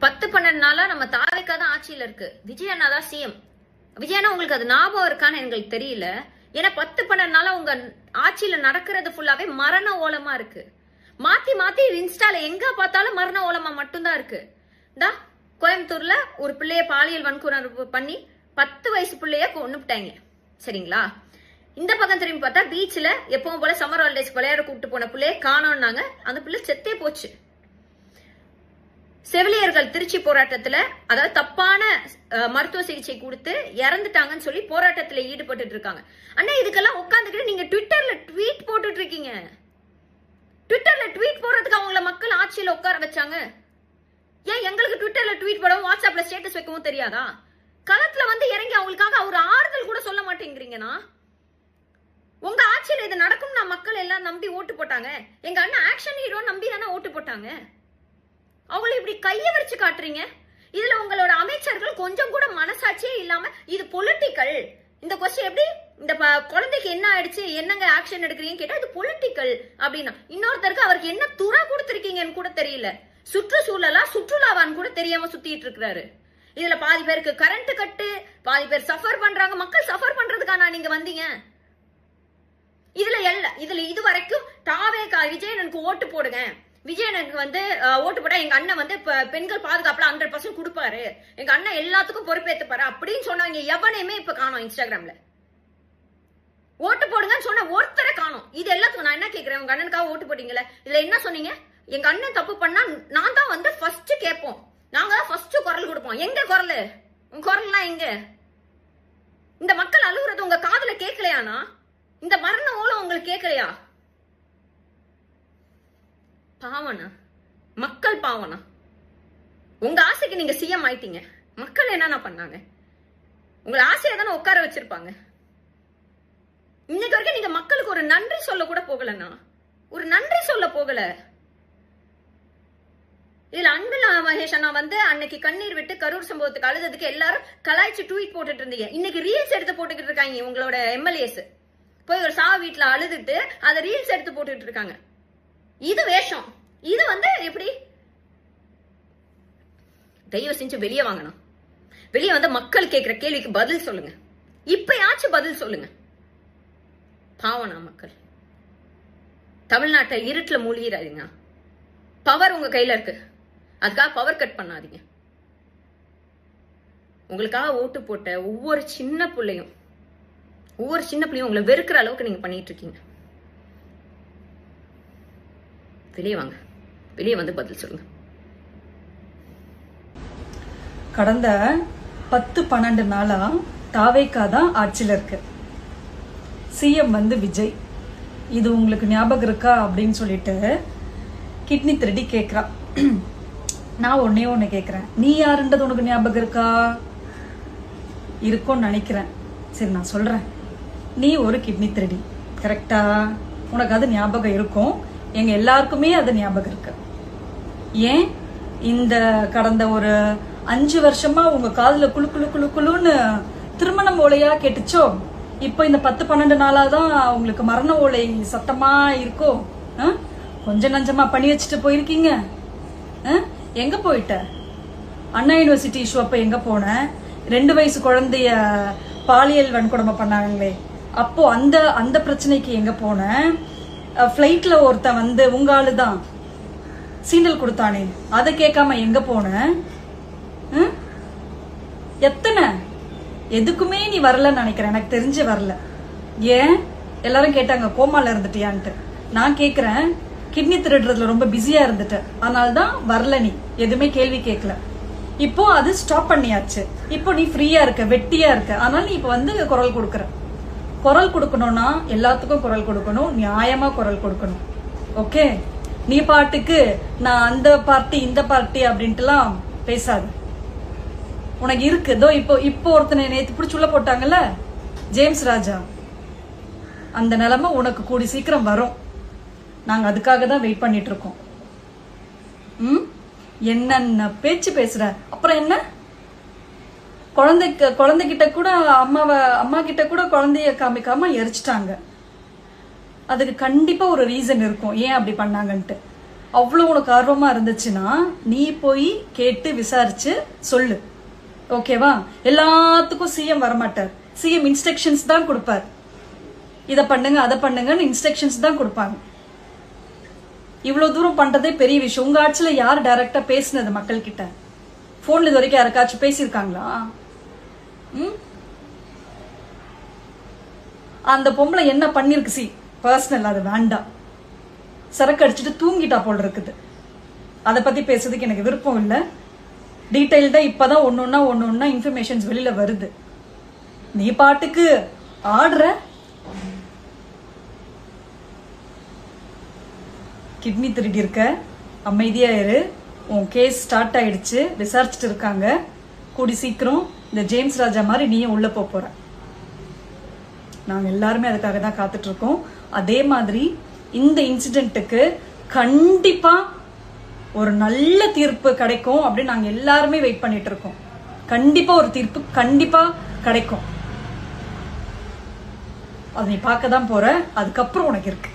10-12 நாளா நம்ம தாவேக்கா தான் ஆட்சியில இருக்கு. விஜய் அண்ணா தான் சிஎம். விஜய் அண்ணா உங்களுக்கு அது ஞாபகம் இருக்கான்னு எங்களுக்கு தெரியல. ஏன்னா 10-12 நாளா உங்க ஆட்சியில நடக்கிறது ஃபுல்லாவே மரண ஓலமா இருக்கு. மாத்தி மாத்தி இன்ஸ்டால எங்க பார்த்தாலும் மரண ஓலமா மட்டும்தான் இருக்கு. கோயம்புத்தூர்ல ஒரு பிள்ளைய பாலியல் வன்கொடுமை பண்ணி 10 வயசு பிள்ளைய கொன்னுட்டாங்க. சரிங்களா? இந்த பக்கம் திரும்பி பார்த்தா பீச்ல எப்பவும் போல சம்மர் ஹாலிடேஸ்க்கு விளையாட கூப்பிட்டு போன பிள்ளைய காணோம்னாங்க. அந்த பிள்ளை செத்தே போச்சு. செவிலியர்கள் திருச்சி போராட்டத்துல, அதாவது தப்பான மருத்துவ சிகிச்சை கொடுத்து இறந்துட்டாங்கன்னு சொல்லி போராட்டத்துல ஈடுபட்டு இருக்காங்க. அண்ணா இதுக்கெல்லாம் உட்காந்துக்கிட்டு நீங்க ட்விட்டர்ல ட்வீட் போட்டுட்டு இருக்கீங்க. ட்விட்டர்ல ட்வீட் போடுறதுக்கு அவங்கள மக்கள் ஆட்சியில உட்கார வச்சாங்க. ஏன் எங்களுக்கு ட்விட்டர்ல ட்வீட் போடவும் வாட்ஸ்அப்ல ஸ்டேட்டஸ் வைக்கவும் தெரியாதா? களத்துல வந்து இறங்கி அவங்களுக்காக ஒரு ஆறுதல் கூட சொல்ல மாட்டேங்கிறீங்கன்னா, உங்க ஆட்சியில இது நடக்கும் நான் மக்கள் எல்லாம் நம்பி ஓட்டு போட்டாங்க. எங்க அண்ணன் ஆக்ஷன் ஹீரோ நம்பி தானே ஓட்டு போட்டாங்க. அவங்களை இப்படி கைய வச்சு காட்டுறீங்க. இதுல உங்களோட அமைச்சர்கள் கொஞ்சம் கூட மனசாட்சியே இல்லாம இது பொலிட்டிக்கல். இந்த கொஸ்டின் எப்படி இந்த குழந்தைக்கு என்ன ஆயிடுச்சு, என்னங்க ஆக்ஷன் எடுக்கிறீங்க கேட்டா இது பொலிட்டிக்கல் அப்படின்னா, இன்னொருத்தருக்கு அவருக்கு என்ன துறை கொடுத்திருக்கீங்கன்னு கூட தெரியல. சுற்றுச்சூழலா சுற்றுலாவான்னு கூட தெரியாம சுத்திட்டு இருக்கிறாரு. இதுல பாதி பேருக்கு கரண்ட் கட்டு, பாதி பேர் சஃபர் பண்றாங்க. மக்கள் சஃபர் பண்றதுக்கான நீங்க வந்தீங்க. இதுல இது வரைக்கும் தாவேக்கா விஜயனுக்கு ஓட்டு போடுங்க, விஜயனுக்கு வந்து ஓட்டு போட்டா எங்க அண்ணன் வந்து பெண்கள் பாதுகாப்புல 100% கொடுப்பாரு, எங்க அண்ணன் எல்லாத்துக்கும் பொறுப்பேற்றுப்பாரு அப்படின்னு சொன்னவங்க எவனையுமே இப்ப காணோம். இன்ஸ்டாகிராம்ல ஓட்டு போடுங்கன்னு சொன்ன ஒருத்தரை காணோம். இது எல்லாத்துக்கும் நான் என்ன கேட்கிறேன், உங்க அண்ணனுக்காக ஓட்டு போட்டீங்கல்ல, இதுல என்ன சொன்னீங்க? எங்க அண்ணன் தப்பு பண்ணா நான் தான் வந்து ஃபர்ஸ்ட் கேட்போம், நாங்க தான் ஃபர்ஸ்ட் குரல் கொடுப்போம். எங்க குரல்? உங்க குரல்லாம் எங்க? இந்த மக்கள் அழுகுறது உங்க காதுல கேட்கலையானா? இந்த மரண ஓலம் உங்களுக்கு கேட்கலையா? பாவனா, மக்கள் பாவனா. உங்க ஆசைக்கு நீங்க சிஎம் ஆயிட்டீங்க. மக்கள் என்னன்னா பண்ணாங்க? உங்களை ஆசையா தானே உட்கார வச்சிருப்பாங்க. இன்னைக்கு வரைக்கும் நீங்க மக்களுக்கு ஒரு நன்றி சொல்ல கூட போகலன்னா, ஒரு நன்றி சொல்ல போகல. இதுல அன்பில் மகேஷ் அண்ணா வந்து அன்னைக்கு கண்ணீர் விட்டு கரூர் சம்பவத்துக்கு அழுததுக்கு எல்லாரும் கலாய்ச்சி ட்வீட் போட்டுட்டு இருந்தீங்க. இன்னைக்கு ரீல்ஸ் எடுத்து போட்டுக்கிட்டு இருக்காங்க. உங்களோட எம்எல்ஏஸ் போய் ஒரு சாவு வீட்டுல அழுதுட்டு அதை ரீல்ஸ் எடுத்து போட்டுட்டு இருக்காங்க. இது வேஷம். இது வந்து எப்படி? தயவு செஞ்சு வெளியே வாங்கணும். வெளியே வந்து மக்கள் கேட்கிற கேள்விக்கு பதில் சொல்லுங்க. இப்பயாச்சும் பதில் சொல்லுங்க. பாவனா மக்கள். தமிழ்நாட்டை இருட்டுல மூழ்கிறாதீங்க. பவர் உங்க கையில இருக்கு. அதுக்காக பவர் கட் பண்ணாதீங்க. உங்களுக்காக ஓட்டு போட்ட ஒவ்வொரு சின்ன பிள்ளையும் உங்களை வெறுக்கிற அளவுக்கு நீங்க பண்ணிட்டு இருக்கீங்க. வெளியே வாங்க. வெளியே வந்து பதில் சொல்லுங்க. கடந்த 10-12 நாளா தாவேக்கா தான் ஆட்சியில இருக்கு. சிஎம் வந்து விஜய். இது உங்களுக்கு ஞாபகம் இருக்கா அப்படின்னு சொல்லிட்டு கிட்னி திருடி கேட்கிறா. நான் ஒண்ணு கேட்கிறேன், நீ யாருன்றது உனக்கு ஞாபகம் இருக்கா? இருக்கும்னு நினைக்கிறேன். சரி, நான் சொல்றேன். நீ ஒரு கிட்னி திருடி, கரெக்டா? உனக்கு அது ஞாபகம் இருக்கும். எங்க எல்லாருக்குமே அது ஞாபகம் இருக்கு. ஏன் இந்த கடந்த ஒரு 5 வருஷமா உங்க காதுல குழு குழு குழு குழுன்னு திருமணம் ஓலையா கேட்டுச்சோ? இப்ப இந்த 10-12 நாளா தான் உங்களுக்கு மரண ஓலை சத்தமா இருக்கோ? கொஞ்சம் நஞ்சமா பண்ணி வச்சுட்டு போயிருக்கீங்க. எங்க போயிட்ட? அண்ணா யூனிவர்சிட்டி இஷ்யூ அப்ப எங்க போன? 2 வயசு குழந்தைய பாலியல் வன்கொடுமை பண்ணாங்களே, அப்போ அந்த பிரச்சனைக்கு எங்க போன? பிளைட்ல ஒருத்தன் வந்து உங்க ஆளுதான் சீண்டல் கொடுத்தானே, அதை கேட்காம எங்க போன? எத்தனை? எதுக்குமே நீ வரலன்னு நினைக்கிறேன். எனக்கு தெரிஞ்சு வரல. ஏன்? எல்லாரும் கேட்டாங்க கோமால இருந்துட்டியான்ட்டு. நான் கேக்குறேன், கிட்னி திருடுறதுல ரொம்ப பிஸியா இருந்துட்ட, அதனால்தான் வரல. நீ எதுவுமே கேள்வி கேட்கல. இப்போ அது ஸ்டாப் பண்ணியாச்சு. இப்போ நீ ஃப்ரீயா இருக்க, வெட்டியா இருக்க. அதனால நீ இப்ப வந்து குரல் கொடுக்கற. குரல் கொடுக்கணும்னா எல்லாத்துக்கும் குரல் கொடுக்கணும், நியாயமா குரல் கொடுக்கணும். ஓகே? நீ பாட்டுக்கு நான் அந்த பார்ட்டி இந்த பார்ட்டி அப்படின்ட்டுலாம் பேசாது. உனக்கு இருக்குதோ இப்போ ஒருத்தனை நேத்து பிடிச்சி உள்ள போட்டாங்கல்ல, ஜேம்ஸ் ராஜா. அந்த நிலைமை உனக்கு கூடி சீக்கிரம் வரும். நாங்க அதுக்காக தான் வெயிட் பண்ணிட்டு இருக்கோம். என்னென்ன பேச்சு பேசுற? அப்புறம் என்ன? குழந்தைகிட்ட கூட அம்மா கிட்ட கூட குழந்தைய காமிக்காம எரிச்சிட்டாங்க. அதுக்கு கண்டிப்பா ஒரு ரீசன் இருக்கும் ஏன் அப்படி பண்ணாங்கன்ட்டு. அவ்வளவு உனக்கு ஆர்வமா இருந்துச்சுன்னா நீ போய் கேட்டு விசாரிச்சு சொல்லு. ஓகேவா? எல்லாத்துக்கும் சிஎம் வரமாட்டார். சிஎம் இன்ஸ்ட்ரக்ஷன்ஸ் தான் கொடுப்பார். இத பண்ணுங்க அதை பண்ணுங்கன்னு இன்ஸ்ட்ரக்ஷன்ஸ் தான் கொடுப்பாங்க. இவ்வளவு தூரம் பண்றதே பெரிய விஷயம். உங்க ஆட்சியில யார் டைரக்டா பேசினது மக்கள் கிட்ட? போன்ல இது வரைக்கும் யாருக்காச்சும் பேசியிருக்காங்களா? அந்த பொம்பளை என்ன பண்ணிருக்கு பர்சனல், அது வேண்டாம். சரக்கு அடிச்சுட்டு தூங்கிட்டா போல் இருக்குது. அதை பத்தி பேசுறதுக்கு எனக்கு விருப்பம் இல்லை. டீடைல்டா இப்பதான் ஒன்னொன்னா இன்ஃபர்மேஷன்ஸ் வெளியில வருது. நீ பாட்டுக்கு ஆடுற. கிட்னி திருடி இருக்க, அமைதியா இரு. உன் கேஸ் ஸ்டார்ட் ஆயிடுச்சு, விசாரிச்சுட்டு இருக்காங்க. கூடி சீக்கிரம் இந்த ஜேம்ஸ் ராஜா மாதிரி நீயும் உள்ள போற. நாங்க எல்லாருமே அதுக்காக தான் காத்துட்டு இருக்கோம். அதே மாதிரி இந்த இன்சிடென்ட்டுக்கு கண்டிப்பா ஒரு நல்ல தீர்ப்பு கிடைக்கும் அப்படின்னு நாங்க எல்லாருமே வெயிட் பண்ணிட்டு இருக்கோம். கண்டிப்பா ஒரு தீர்ப்பு கண்டிப்பா கிடைக்கும். அது நீ பார்க்க தான் போற. அதுக்கப்புறம் உனக்கு இருக்கு.